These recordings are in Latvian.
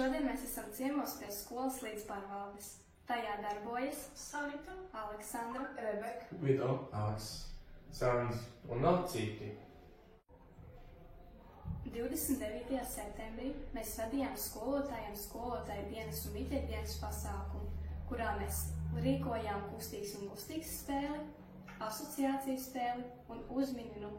Šodien mēs esam ciemos pie skolas līdzpārvaldes. Tajā darbojas Sanita, Aleksandra, Rebeka, Vito, Aleks, Sandrs un vēl citi. 29. septembrī mēs vadījām skolotājiem skolotāju dienas un mītļu dienas pasākumu, kurā mēs rīkojām kustīgs un gustīgs spēli, asociāciju spēli un uzmini.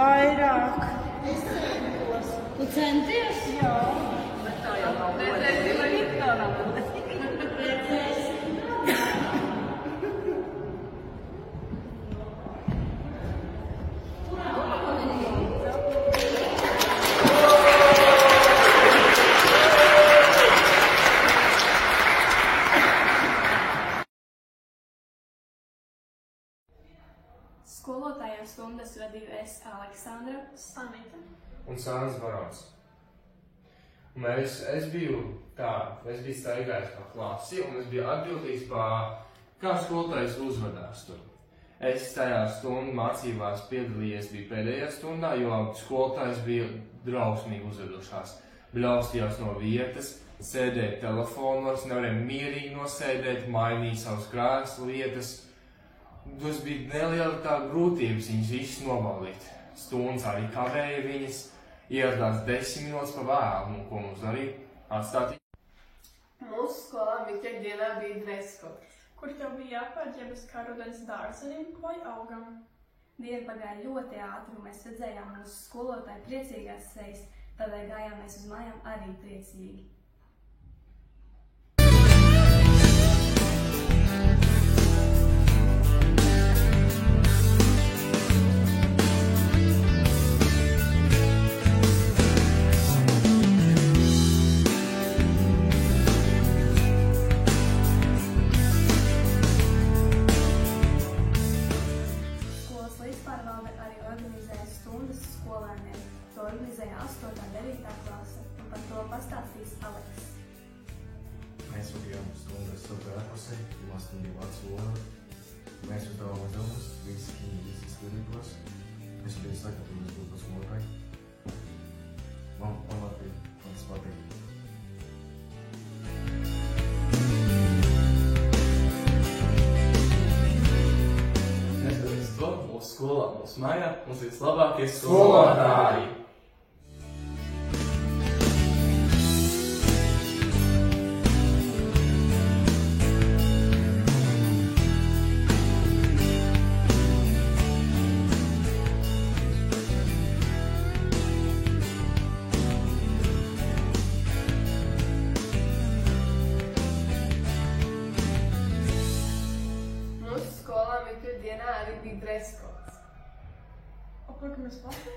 vairāk. Tu centies? Jā. Bet tā jau nav godīgi. Skolotājiem stundas vadīju es, Aleksandra, Sanita un Sāns Barons. Es biju staigājis pa klasi, un es biju atbildīgs par kā skolotājs uzvedās tur. Es tajā stundu mācībās piedalījies biju pēdējā stundā, jo skolotājs bija drausmīgi uzvedušās. Bļaustījās no vietas, sēdēja telefonos, nevarēja mierīgi nosēdēt, mainīja savas krēslu vietas. Tas bija neliela tā grūtības viņas visas novaldīt. Stundas arī kavēja viņas, ieradās 10 minūtes pa vēlu, un ko mums darīja? Atstāt. Mūsu skolā mītļu dienā bija dreskot. kur tev bija jāpārģērbas kā rudens dārzenim vai augam. Diena pagāja ļoti ātri, un mēs redzējām mūsu skolotāju priecīgās sejas, tādēļ gājām mēs uz mājām arī priecīgi. Organizēja 8. un 9. klase, un par to pastāstīs Aleks. Mēs vadījām stundas otrajā klasē, pirmā stunda vācu valoda. Mēs uzdevām uzdevumus, visi ķīmijas izglītībos. Es biju sagatavojis grupas motrai. Man tas patīk. Neskatoties to, mūsu skolā, mūsu mājā, mums ir vislabākie skolotāji. Mūsu skolā Mikļa dienā arī bija dress codes. Ko mēs pasaka?